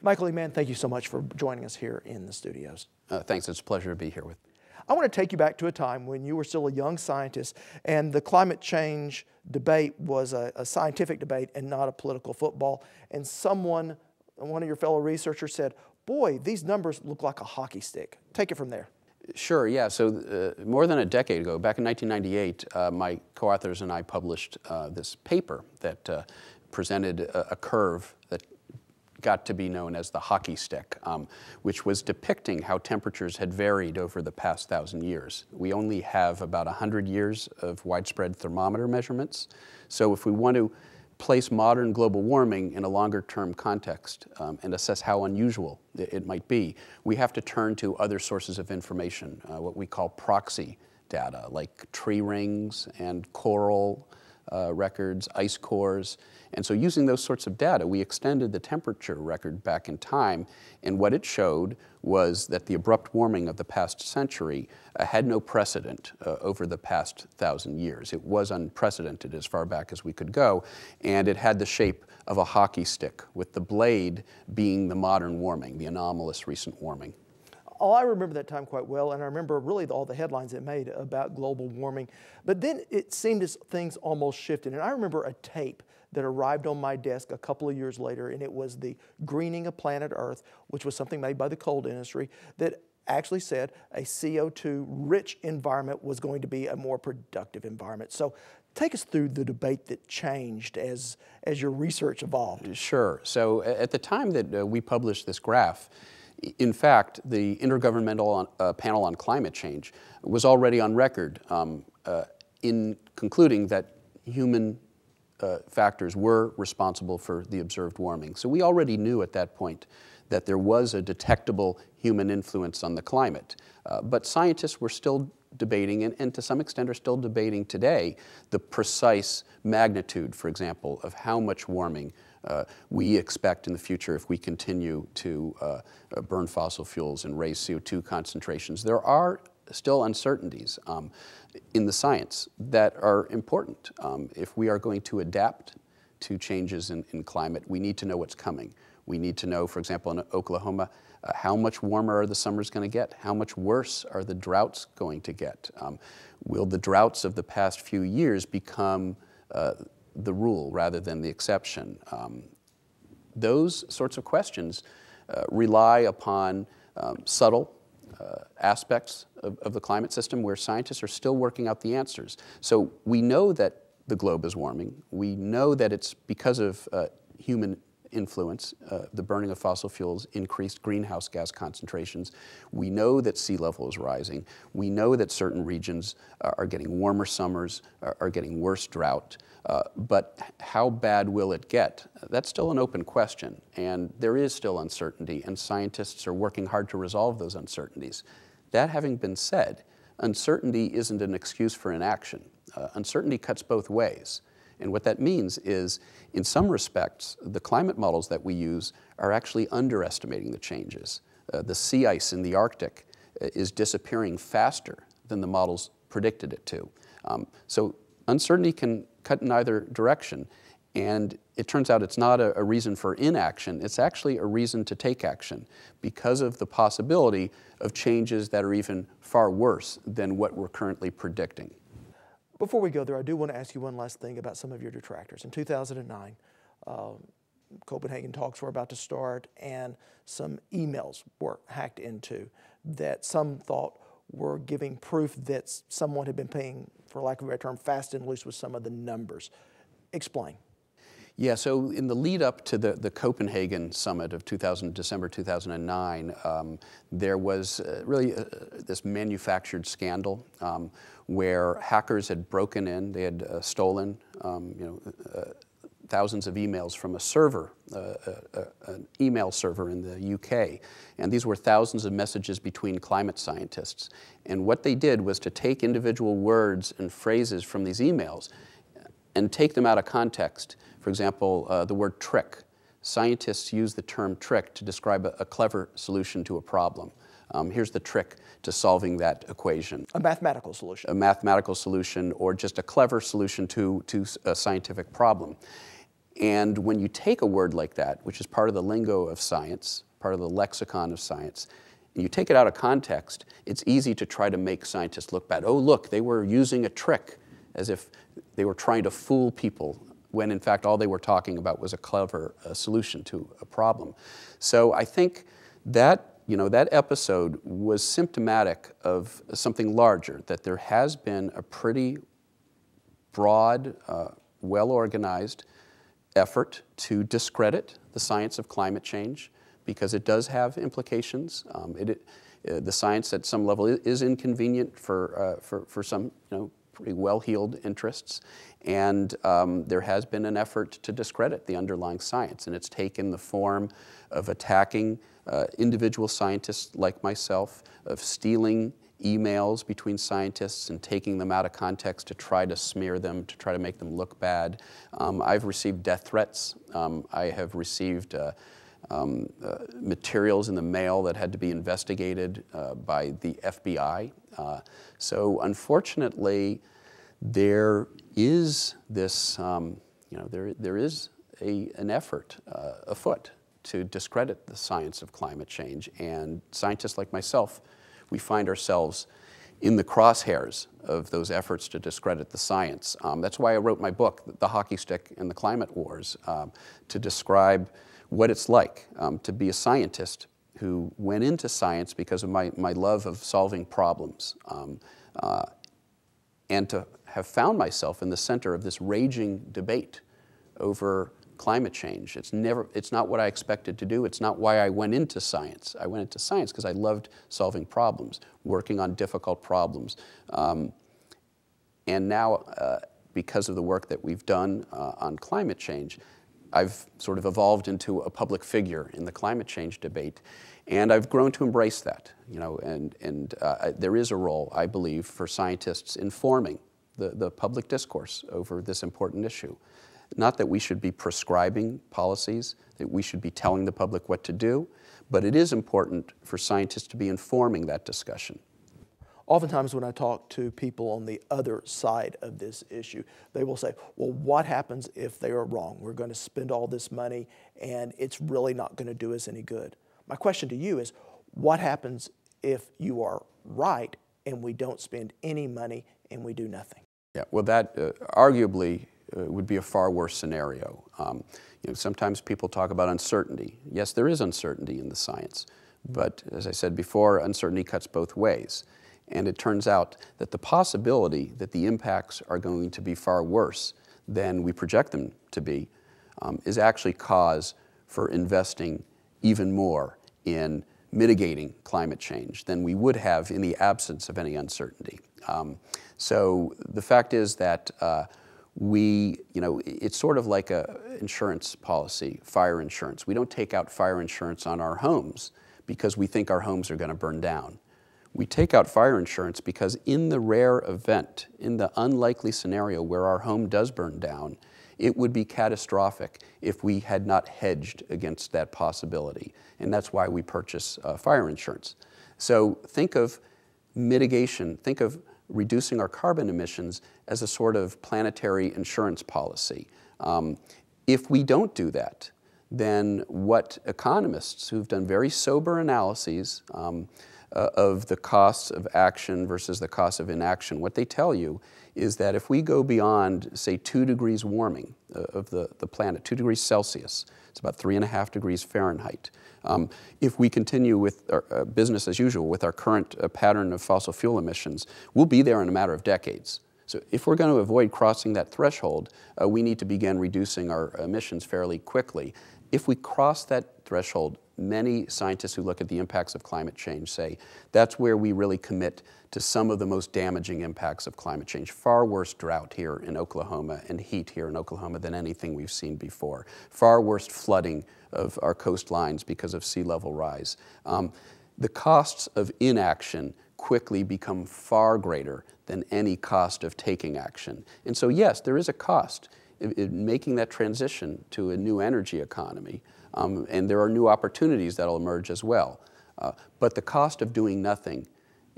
Michael E. Mann, thank you so much for joining us here in the studios. Thanks. It's a pleasure to be here with you. I want to take you back to a time when you were still a young scientist and the climate change debate was a scientific debate and not a political football. And one of your fellow researchers said, boy, these numbers look like a hockey stick. Take it from there. Sure, yeah. So more than a decade ago, back in 1998, my co-authors and I published this paper that presented a curve that got to be known as the hockey stick, which was depicting how temperatures had varied over the past 1,000 years. We only have about 100 years of widespread thermometer measurements. So if we want to place modern global warming in a longer-term context and assess how unusual it might be, we have to turn to other sources of information, what we call proxy data, like tree rings and coral records, ice cores. And so using those sorts of data, we extended the temperature record back in time, and what it showed was that the abrupt warming of the past century had no precedent over the past 1,000 years. It was unprecedented as far back as we could go, and it had the shape of a hockey stick, with the blade being the modern warming, the anomalous recent warming. Oh, I remember that time quite well, and I remember really all the headlines it made about global warming. But then it seemed as things almost shifted, and I remember a tape that arrived on my desk a couple of years later, and it was the Greening of Planet Earth, which was something made by the coal industry that actually said a CO2-rich environment was going to be a more productive environment. So take us through the debate that changed as your research evolved. Sure. So at the time that we published this graph, in fact, the Intergovernmental Panel on Climate Change was already on record in concluding that human factors were responsible for the observed warming. So we already knew at that point that there was a detectable human influence on the climate. But scientists were still debating, and to some extent are still debating today, the precise magnitude, for example, of how much warming we expect in the future if we continue to burn fossil fuels and raise CO2 concentrations. There are still uncertainties in the science that are important. If we are going to adapt to changes in climate, we need to know what's coming. We need to know, for example, in Oklahoma, how much warmer are the summers going to get? How much worse are the droughts going to get? Will the droughts of the past few years become the rule rather than the exception? Those sorts of questions rely upon subtle aspects of the climate system where scientists are still working out the answers. So we know that the globe is warming. We know that it's because of human influence, the burning of fossil fuels increased greenhouse gas concentrations. We know that sea level is rising. We know that certain regions are getting warmer summers, are getting worse drought. But how bad will it get? That's still an open question, and there is still uncertainty, and scientists are working hard to resolve those uncertainties. That having been said, uncertainty isn't an excuse for inaction. Uncertainty cuts both ways. And what that means is, in some respects, the climate models that we use are actually underestimating the changes. The sea ice in the Arctic is disappearing faster than the models predicted it to. So uncertainty can cut in either direction. And it turns out it's not a reason for inaction. It's actually a reason to take action because of the possibility of changes that are even far worse than what we're currently predicting. Before we go there, I do want to ask you one last thing about some of your detractors. In 2009, Copenhagen talks were about to start, and some emails were hacked into that some thought were giving proof that someone had been paying, for lack of a better term, fast and loose with some of the numbers. Explain. Yeah, so in the lead up to the Copenhagen summit of December 2009, there was really this manufactured scandal where hackers had broken in, they had stolen thousands of emails from a server, an email server in the UK. And these were thousands of messages between climate scientists. And what they did was to take individual words and phrases from these emails and take them out of context. For example, the word trick. Scientists use the term trick to describe a clever solution to a problem. Here's the trick to solving that equation. A mathematical solution. A mathematical solution, or just a clever solution to a scientific problem. And when you take a word like that, which is part of the lingo of science, part of the lexicon of science, and you take it out of context, it's easy to try to make scientists look bad. Oh, look, they were using a trick, as if they were trying to fool people, when in fact all they were talking about was a clever solution to a problem. So I think that, that episode was symptomatic of something larger, that there has been a pretty broad, well-organized effort to discredit the science of climate change, because it does have implications. The science at some level is inconvenient for some pretty well-heeled interests, and there has been an effort to discredit the underlying science, and it's taken the form of attacking individual scientists like myself, of stealing emails between scientists and taking them out of context to try to smear them, to try to make them look bad. I've received death threats. I have received materials in the mail that had to be investigated by the FBI. So unfortunately, there is this, there is an effort afoot to discredit the science of climate change. And scientists like myself, we find ourselves in the crosshairs of those efforts to discredit the science. That's why I wrote my book, The Hockey Stick and the Climate Wars, to describe what it's like to be a scientist who went into science because of my love of solving problems, and to have found myself in the center of this raging debate over climate change. It's not what I expected to do. It's not why I went into science. I went into science because I loved solving problems, working on difficult problems. And now, because of the work that we've done on climate change, I've sort of evolved into a public figure in the climate change debate, and I've grown to embrace that. And there is a role, I believe, for scientists informing the public discourse over this important issue. Not that we should be prescribing policies, that we should be telling the public what to do, but it is important for scientists to be informing that discussion. Oftentimes when I talk to people on the other side of this issue, they will say, well, what happens if they are wrong? We're going to spend all this money and it's really not going to do us any good. My question to you is, what happens if you are right and we don't spend any money and we do nothing? Yeah, well, that arguably would be a far worse scenario. Sometimes people talk about uncertainty. Yes, there is uncertainty in the science, but as I said before, uncertainty cuts both ways. And it turns out that the possibility that the impacts are going to be far worse than we project them to be is actually cause for investing even more in mitigating climate change than we would have in the absence of any uncertainty. So the fact is that it's sort of like an insurance policy, fire insurance. We don't take out fire insurance on our homes because we think our homes are going to burn down. We take out fire insurance because in the rare event, in the unlikely scenario where our home does burn down, it would be catastrophic if we had not hedged against that possibility. And that's why we purchase fire insurance. So think of mitigation, think of reducing our carbon emissions as a sort of planetary insurance policy. If we don't do that, then what economists who've done very sober analyses of the costs of action versus the cost of inaction, what they tell you is that if we go beyond, say, 2 degrees warming of the planet, 2 degrees Celsius, it's about 3.5 degrees Fahrenheit. If we continue with our business as usual with our current pattern of fossil fuel emissions, we'll be there in a matter of decades. So if we're going to avoid crossing that threshold, we need to begin reducing our emissions fairly quickly. If we cross that threshold, many scientists who look at the impacts of climate change say that's where we really commit to some of the most damaging impacts of climate change. Far worse drought here in Oklahoma and heat here in Oklahoma than anything we've seen before. Far worse flooding of our coastlines because of sea level rise. The costs of inaction quickly become far greater than any cost of taking action. And so yes, there is a cost in making that transition to a new energy economy. And there are new opportunities that will emerge as well. But the cost of doing nothing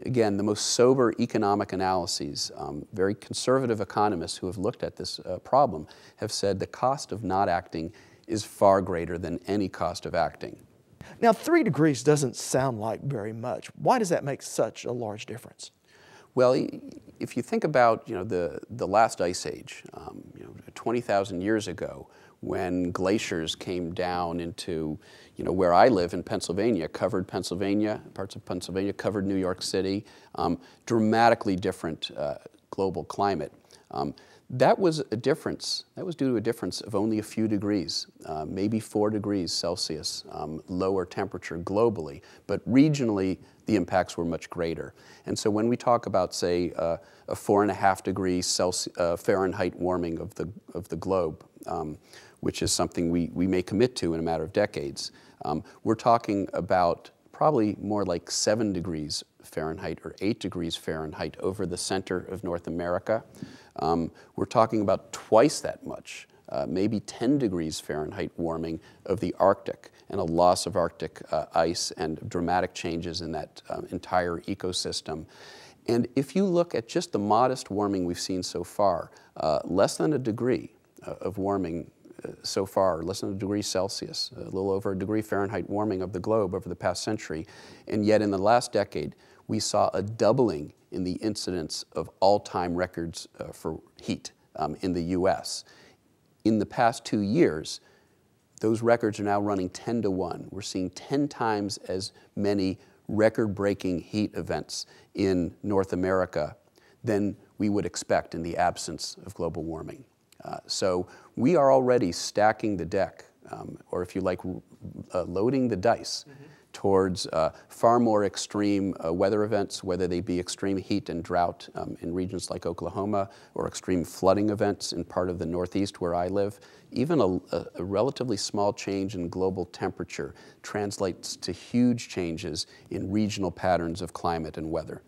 again, the most sober economic analyses, very conservative economists who have looked at this problem have said the cost of not acting is far greater than any cost of acting. Now, 3 degrees doesn't sound like very much. Why does that make such a large difference? Well, if you think about the last ice age, 20,000 years ago, when glaciers came down into where I live in Pennsylvania, covered Pennsylvania, parts of Pennsylvania, covered New York City, dramatically different global climate. That was a difference. That was due to a difference of only a few degrees, maybe 4 degrees Celsius, lower temperature globally, but regionally the impacts were much greater. And so when we talk about, say, a 4.5 degrees Fahrenheit warming of the globe, which is something we may commit to in a matter of decades, we're talking about probably more like 7 degrees Fahrenheit or 8 degrees Fahrenheit over the center of North America. We're talking about twice that much, maybe 10 degrees Fahrenheit warming of the Arctic, and a loss of Arctic ice and dramatic changes in that entire ecosystem. And if you look at just the modest warming we've seen so far, less than a degree of warming so far, less than a degree Celsius, a little over a degree Fahrenheit warming of the globe over the past century, and yet in the last decade, we saw a doubling in the incidence of all-time records for heat in the US. In the past 2 years, those records are now running 10 to 1. We're seeing 10 times as many record-breaking heat events in North America than we would expect in the absence of global warming. So we are already stacking the deck, or if you like, loading the dice towards far more extreme weather events, whether they be extreme heat and drought in regions like Oklahoma, or extreme flooding events in part of the Northeast where I live. Even a relatively small change in global temperature translates to huge changes in regional patterns of climate and weather.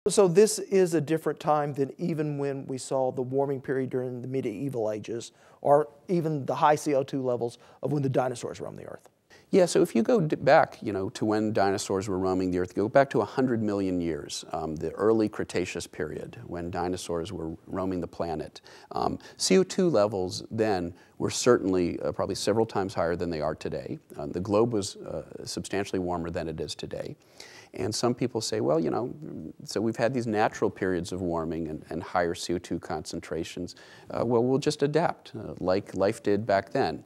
So this is a different time than even when we saw the warming period during the medieval ages, or even the high CO2 levels of when the dinosaurs roamed the earth. Yeah, so if you go back, to when dinosaurs were roaming the earth, go back to 100 million years, the early Cretaceous period, when dinosaurs were roaming the planet. CO2 levels then were certainly probably several times higher than they are today. The globe was substantially warmer than it is today. And some people say, well, so we've had these natural periods of warming and higher CO2 concentrations. Well, we'll just adapt, like life did back then.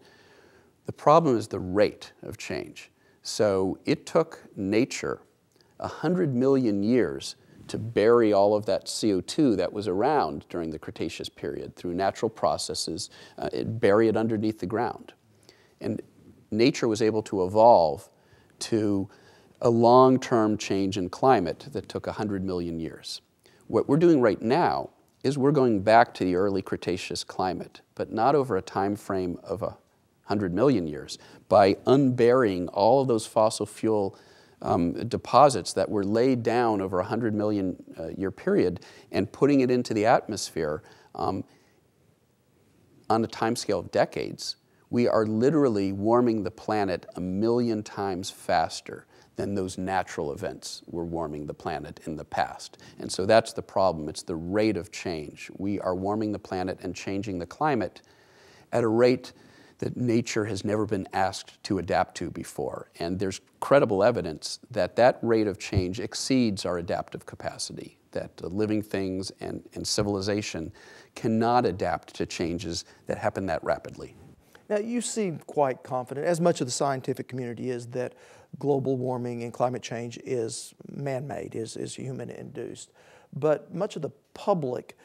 The problem is the rate of change. So it took nature 100 million years to bury all of that CO2 that was around during the Cretaceous period through natural processes, bury it underneath the ground. And nature was able to evolve to a long-term change in climate that took 100 million years. What we're doing right now is we're going back to the early Cretaceous climate, but not over a time frame of 100 million years, by unburying all of those fossil fuel deposits that were laid down over a 100 million year period and putting it into the atmosphere on a timescale of decades. We are literally warming the planet 1 million times faster than those natural events were warming the planet in the past. And so that's the problem. It's the rate of change. We are warming the planet and changing the climate at a rate that nature has never been asked to adapt to before. And there's credible evidence that that rate of change exceeds our adaptive capacity, that living things and civilization cannot adapt to changes that happen that rapidly. Now, you seem quite confident, as much of the scientific community is, that global warming and climate change is man-made, is human-induced. But much of the public,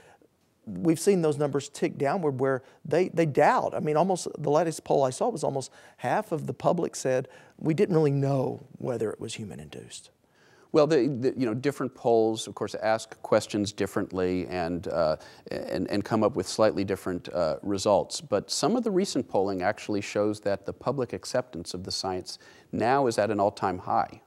we've seen those numbers tick downward where they doubt. I mean, almost the latest poll I saw was almost half of the public said we didn't really know whether it was human-induced. Well, different polls, of course, ask questions differently and come up with slightly different results. But some of the recent polling actually shows that the public acceptance of the science now is at an all-time high.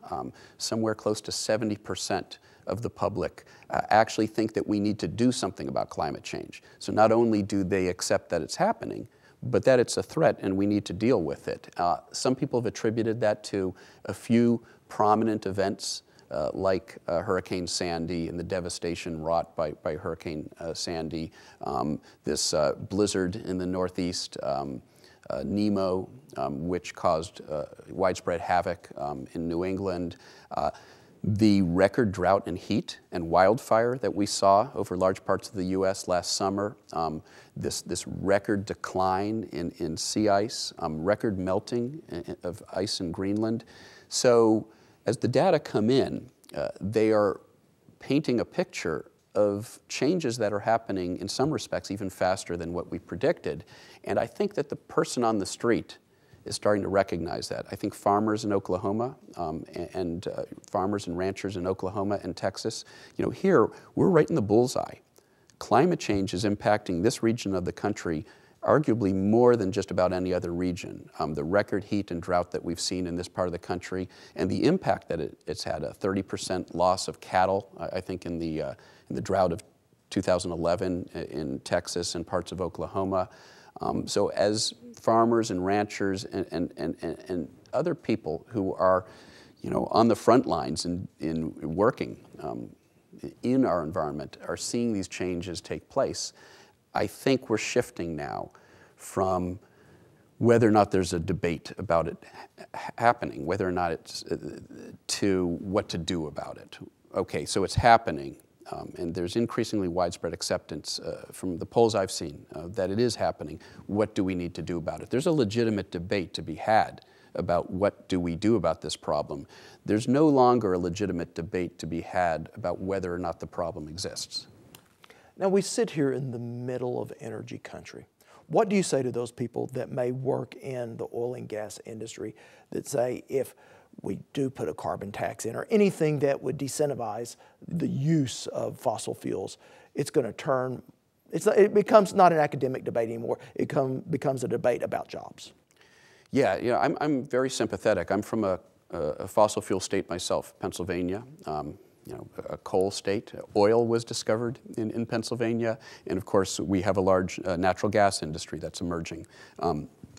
Somewhere close to 70% of the public actually think that we need to do something about climate change. So not only do they accept that it's happening, but that it's a threat and we need to deal with it. Some people have attributed that to a few prominent events like Hurricane Sandy and the devastation wrought by Hurricane Sandy, this blizzard in the Northeast, Nemo, which caused widespread havoc in New England, the record drought and heat and wildfire that we saw over large parts of the U.S. last summer, this record decline in sea ice, record melting of ice in Greenland. So as the data come in, they are painting a picture of changes that are happening in some respects even faster than what we predicted. And I think that the person on the street is starting to recognize that. I think farmers in Oklahoma and farmers and ranchers in Oklahoma and Texas, here we're right in the bullseye. Climate change is impacting this region of the country arguably more than just about any other region. The record heat and drought that we've seen in this part of the country and the impact that it's had, a 30% loss of cattle, I think in the drought of 2011 in Texas and parts of Oklahoma. So as farmers and ranchers and other people who are, on the front lines in working in our environment are seeing these changes take place, I think we're shifting now from whether or not there's a debate about it happening, whether or not it's to what to do about it. Okay, so it's happening. And there's increasingly widespread acceptance from the polls I've seen that it is happening. What do we need to do about it? There's a legitimate debate to be had about what do we do about this problem. There's no longer a legitimate debate to be had about whether or not the problem exists. Now we sit here in the middle of energy country. What do you say to those people that may work in the oil and gas industry that say if we do put a carbon tax in or anything that would disincentivize the use of fossil fuels, it's going to turn, it becomes not an academic debate anymore. It becomes a debate about jobs. Yeah, I'm very sympathetic. I'm from a fossil fuel state myself, Pennsylvania. A coal state. Oil was discovered in Pennsylvania, and of course we have a large natural gas industry that's emerging.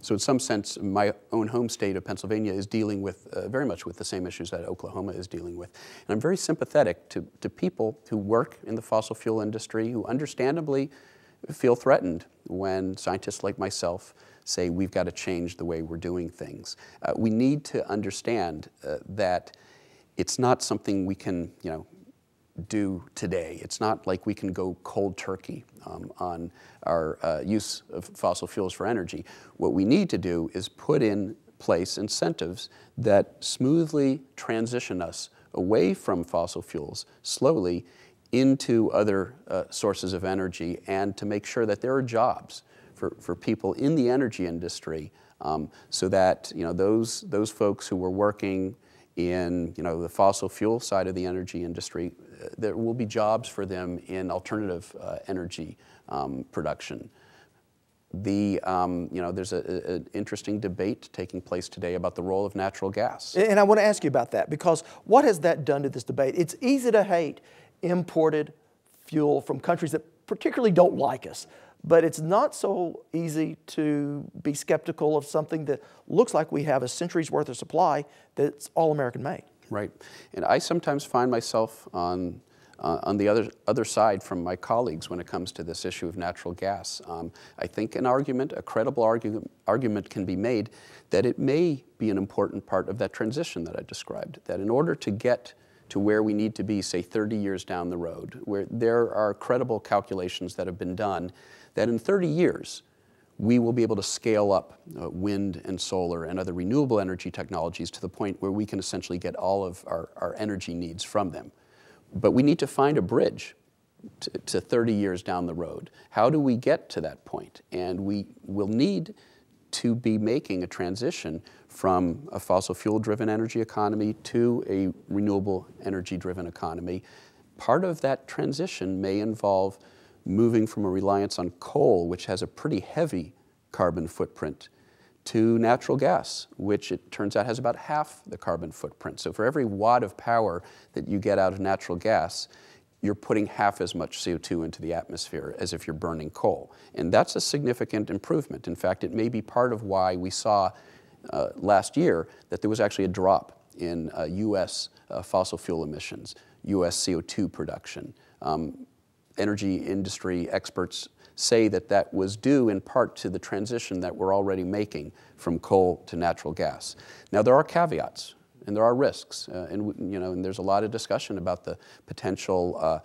So in some sense, my own home state of Pennsylvania is dealing with very much with the same issues that Oklahoma is dealing with. And I'm very sympathetic to people who work in the fossil fuel industry who understandably feel threatened when scientists like myself say we've got to change the way we're doing things. We need to understand that it's not something we can, do today. It's not like we can go cold turkey on our use of fossil fuels for energy. What we need to do is put in place incentives that smoothly transition us away from fossil fuels slowly into other sources of energy, and to make sure that there are jobs for people in the energy industry, so that those folks who were working in the fossil fuel side of the energy industry, there will be jobs for them in alternative energy production. There's an interesting debate taking place today about the role of natural gas. And I want to ask you about that, because what has that done to this debate? It's easy to hate imported fuel from countries that particularly don't like us, but it's not so easy to be skeptical of something that looks like we have a century's worth of supply that's all American made. Right, and I sometimes find myself on the other side from my colleagues when it comes to this issue of natural gas. I think a credible argument can be made that it may be an important part of that transition that I described, that in order to get to where we need to be, say 30 years down the road, where there are credible calculations that have been done, that in 30 years, we will be able to scale up wind and solar and other renewable energy technologies to the point where we can essentially get all of our energy needs from them. But we need to find a bridge to 30 years down the road. How do we get to that point? And we will need to be making a transition from a fossil fuel-driven energy economy to a renewable energy-driven economy. Part of that transition may involve moving from a reliance on coal, which has a pretty heavy carbon footprint, to natural gas, which it turns out has about half the carbon footprint. So for every watt of power that you get out of natural gas, you're putting half as much CO2 into the atmosphere as if you're burning coal. And that's a significant improvement. In fact, it may be part of why we saw last year that there was actually a drop in U.S. Fossil fuel emissions, U.S. CO2 production. Energy industry experts say that that was due in part to the transition that we're already making from coal to natural gas. Now, there are caveats and there are risks, and there's a lot of discussion about the potential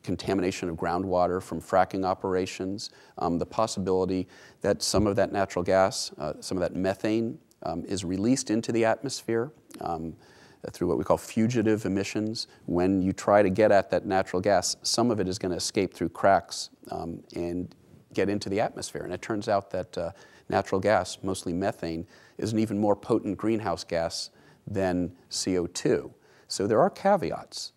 contamination of groundwater from fracking operations, the possibility that some of that natural gas, some of that methane is released into the atmosphere through what we call fugitive emissions. When you try to get at that natural gas, some of it is going to escape through cracks and get into the atmosphere. And it turns out that natural gas, mostly methane, is an even more potent greenhouse gas than CO2. So there are caveats,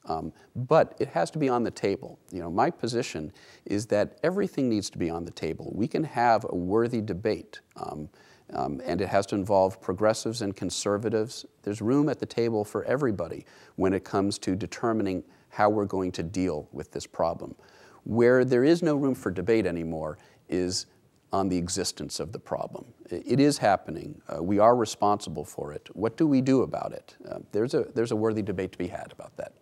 but it has to be on the table. My position is that everything needs to be on the table. We can have a worthy debate, and it has to involve progressives and conservatives. There's room at the table for everybody when it comes to determining how we're going to deal with this problem. Where there is no room for debate anymore is on the existence of the problem. It is happening. We are responsible for it. What do we do about it? There's a worthy debate to be had about that.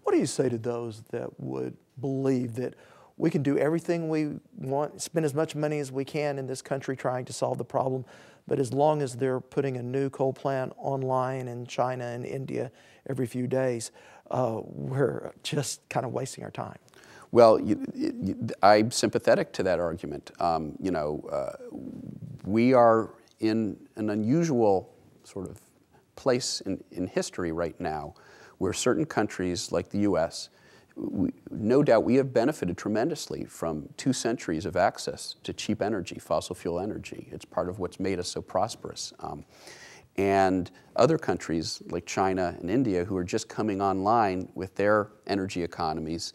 What do you say to those that would believe that we can do everything we want, spend as much money as we can in this country trying to solve the problem, but as long as they're putting a new coal plant online in China and India every few days, we're just kind of wasting our time? Well, I'm sympathetic to that argument. We are in an unusual sort of place in history right now where certain countries like the U.S., no doubt we have benefited tremendously from 2 centuries of access to cheap energy, fossil fuel energy. It's part of what's made us so prosperous. And other countries like China and India who are just coming online with their energy economies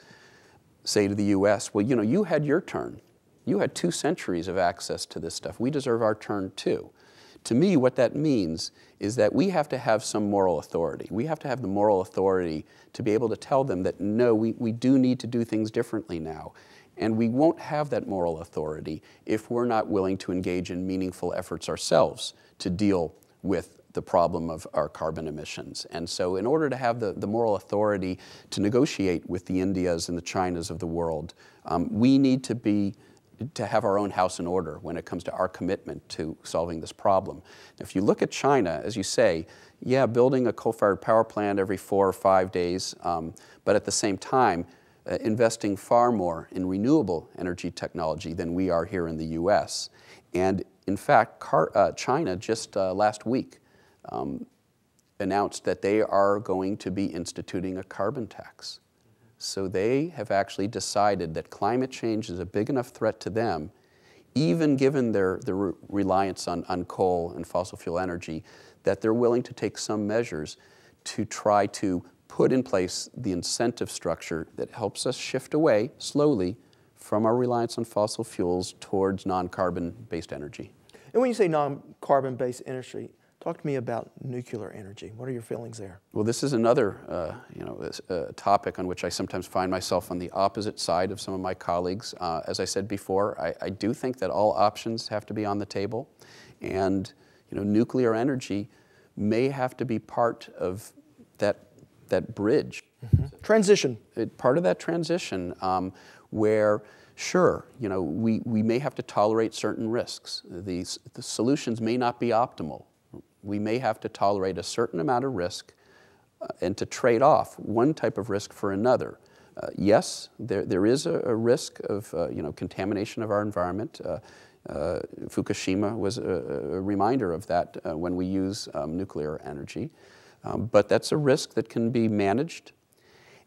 say to the U.S., well, you had your turn. You had 2 centuries of access to this stuff. We deserve our turn too. To me, what that means is that we have to have some moral authority. We have to have the moral authority to be able to tell them that, no, we do need to do things differently now. And we won't have that moral authority if we're not willing to engage in meaningful efforts ourselves to deal with the problem of our carbon emissions. And so in order to have the moral authority to negotiate with the Indias and the Chinas of the world, we need to have our own house in order when it comes to our commitment to solving this problem. If you look at China, as you say, yeah, building a coal-fired power plant every 4 or 5 days, but at the same time, investing far more in renewable energy technology than we are here in the U.S. And in fact, China just last week announced that they are going to be instituting a carbon tax. So they have actually decided that climate change is a big enough threat to them, even given their reliance on coal and fossil fuel energy, that they're willing to take some measures to try to put in place the incentive structure that helps us shift away slowly from our reliance on fossil fuels towards non-carbon-based energy. And when you say non-carbon-based energy, talk to me about nuclear energy. What are your feelings there? Well, this is another topic on which I sometimes find myself on the opposite side of some of my colleagues. As I said before, I do think that all options have to be on the table, and nuclear energy may have to be part of that bridge. Mm-hmm. Transition. Part of that transition where, sure, we may have to tolerate certain risks. The solutions may not be optimal. We may have to tolerate a certain amount of risk and to trade off one type of risk for another. Yes, there is a risk of contamination of our environment. Fukushima was a reminder of that when we use nuclear energy. But that's a risk that can be managed,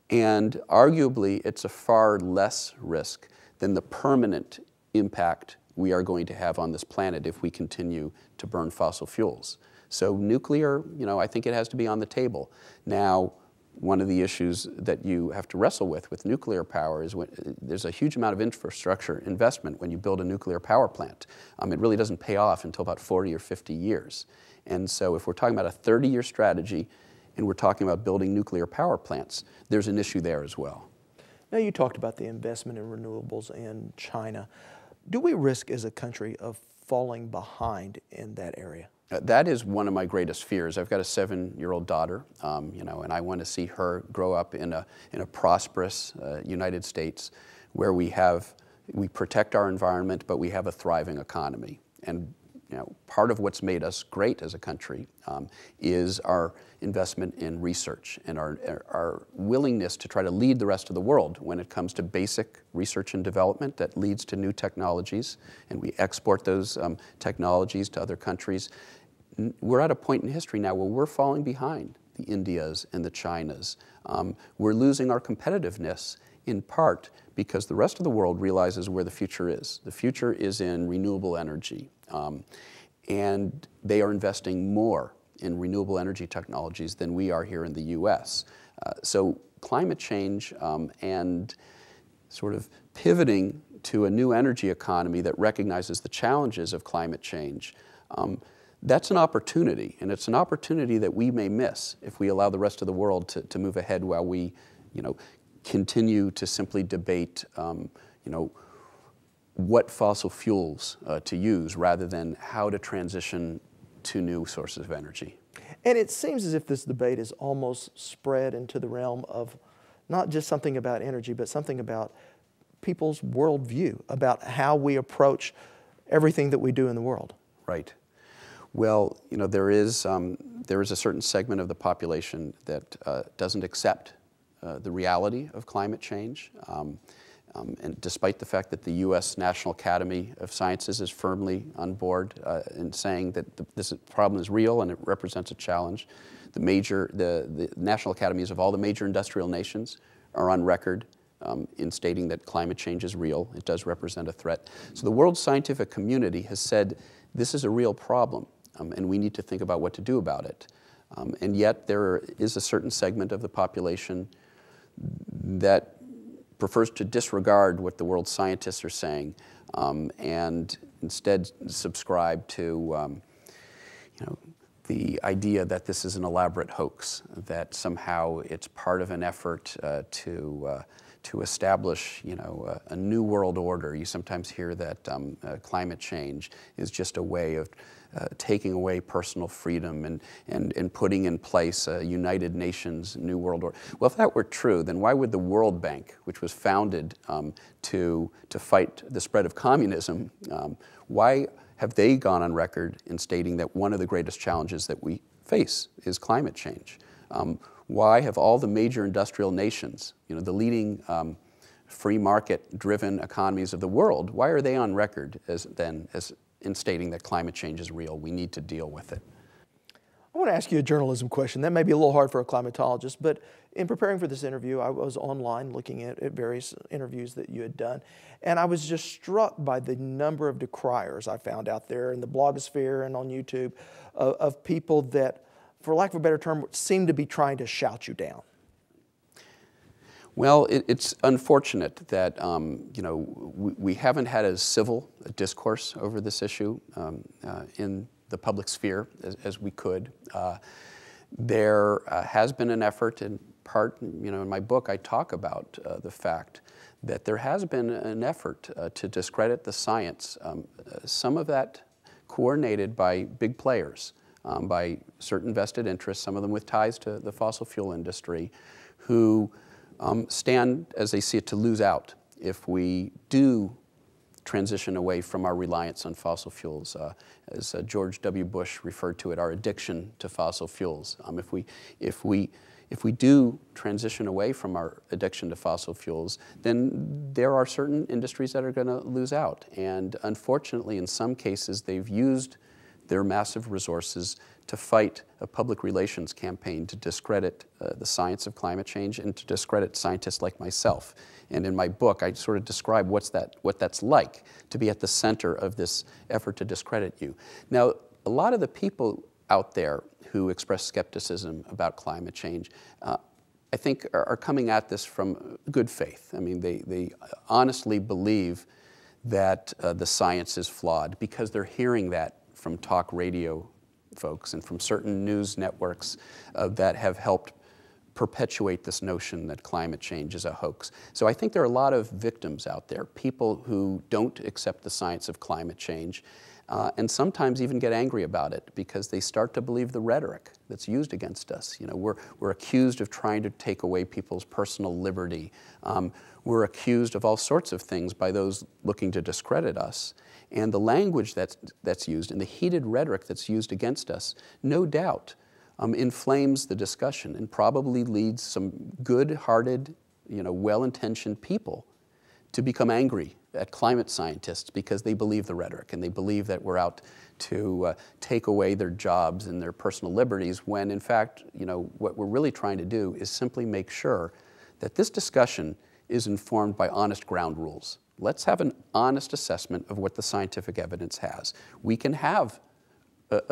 and arguably it's a far less risk than the permanent impact we are going to have on this planet if we continue to burn fossil fuels. So nuclear, I think it has to be on the table. Now, one of the issues that you have to wrestle with nuclear power is there's a huge amount of infrastructure investment when you build a nuclear power plant. It really doesn't pay off until about 40 or 50 years. And so if we're talking about a 30-year strategy and we're talking about building nuclear power plants, there's an issue there as well. Now, you talked about the investment in renewables in China. Do we risk as a country of falling behind in that area? That is one of my greatest fears. I've got a 7-year-old daughter, and I want to see her grow up in a prosperous United States where we protect our environment, but we have a thriving economy. And part of what's made us great as a country is our investment in research and our willingness to try to lead the rest of the world when it comes to basic research and development that leads to new technologies, and we export those technologies to other countries. We're at a point in history now where we're falling behind the Indias and the Chinas. We're losing our competitiveness in part because the rest of the world realizes where the future is. The future is in renewable energy, and they are investing more in renewable energy technologies than we are here in the US. So climate change and sort of pivoting to a new energy economy that recognizes the challenges of climate change, that's an opportunity, and it's an opportunity that we may miss if we allow the rest of the world to move ahead while we, continue to simply debate, what fossil fuels to use rather than how to transition to new sources of energy. And it seems as if this debate is almost spread into the realm of not just something about energy, but something about people's worldview, about how we approach everything that we do in the world. Right. Well, there is a certain segment of the population that doesn't accept the reality of climate change. And despite the fact that the U.S. National Academy of Sciences is firmly on board in saying that this problem is real and it represents a challenge, the national academies of all the major industrial nations are on record in stating that climate change is real. It does represent a threat. So the world scientific community has said this is a real problem, and we need to think about what to do about it. And yet there is a certain segment of the population that prefers to disregard what the world scientists are saying and instead subscribe to the idea that this is an elaborate hoax, that somehow it's part of an effort to establish a new world order. You sometimes hear that climate change is just a way of taking away personal freedom and putting in place a United Nations New World Order. Well, if that were true, then why would the World Bank, which was founded to fight the spread of communism, why have they gone on record in stating that one of the greatest challenges that we face is climate change? Why have all the major industrial nations, the leading free market-driven economies of the world, why are they on record as in stating that climate change is real? We need to deal with it. I want to ask you a journalism question. That may be a little hard for a climatologist, but in preparing for this interview, I was online looking at various interviews that you had done, and I was just struck by the number of decriers I found out there in the blogosphere and on YouTube of people that, for lack of a better term, seem to be trying to shout you down. Well, it's unfortunate that we haven't had as civil a discourse over this issue in the public sphere as we could. There has been an effort, in part, in my book I talk about the fact that there has been an effort to discredit the science, some of that coordinated by big players, by certain vested interests, some of them with ties to the fossil fuel industry, who stand, as they see it, to lose out if we do transition away from our reliance on fossil fuels. As George W. Bush referred to it, our addiction to fossil fuels. If we do transition away from our addiction to fossil fuels, then there are certain industries that are going to lose out. And unfortunately, in some cases, they've used their massive resources to fight a public relations campaign to discredit the science of climate change and to discredit scientists like myself. And in my book, I sort of describe what that's like to be at the center of this effort to discredit you. Now, a lot of the people out there who express skepticism about climate change, I think are coming at this from good faith. I mean, they honestly believe that the science is flawed because they're hearing that from talk radio folks and from certain news networks that have helped perpetuate this notion that climate change is a hoax. So I think there are a lot of victims out there, people who don't accept the science of climate change, and sometimes even get angry about it because they start to believe the rhetoric that's used against us. You know, we're accused of trying to take away people's personal liberty. We're accused of all sorts of things by those looking to discredit us. And the language that's used and the heated rhetoric that's used against us, no doubt, inflames the discussion and probably leads some good-hearted, you know, well-intentioned people to become angry at climate scientists because they believe the rhetoric and they believe that we're out to take away their jobs and their personal liberties, when in fact, you know, what we're really trying to do is simply make sure that this discussion is informed by honest ground rules. Let's have an honest assessment of what the scientific evidence has. We can have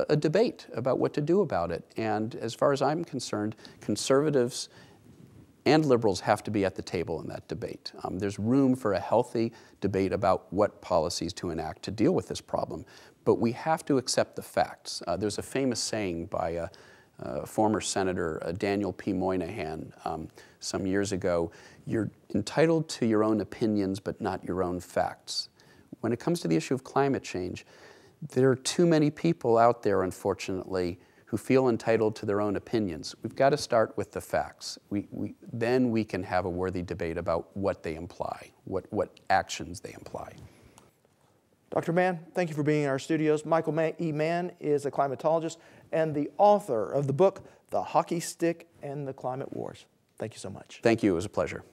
a debate about what to do about it, and as far as I'm concerned, conservatives and liberals have to be at the table in that debate. There's room for a healthy debate about what policies to enact to deal with this problem, but we have to accept the facts. There's a famous saying by former Senator Daniel P. Moynihan some years ago: "You're entitled to your own opinions, but not your own facts." When it comes to the issue of climate change, there are too many people out there, unfortunately, who feel entitled to their own opinions. We've got to start with the facts. Then we can have a worthy debate about what they imply, what actions they imply. Dr. Mann, thank you for being in our studios. Michael E. Mann is a climatologist and the author of the book, The Hockey Stick and the Climate Wars. Thank you so much. Thank you. It was a pleasure.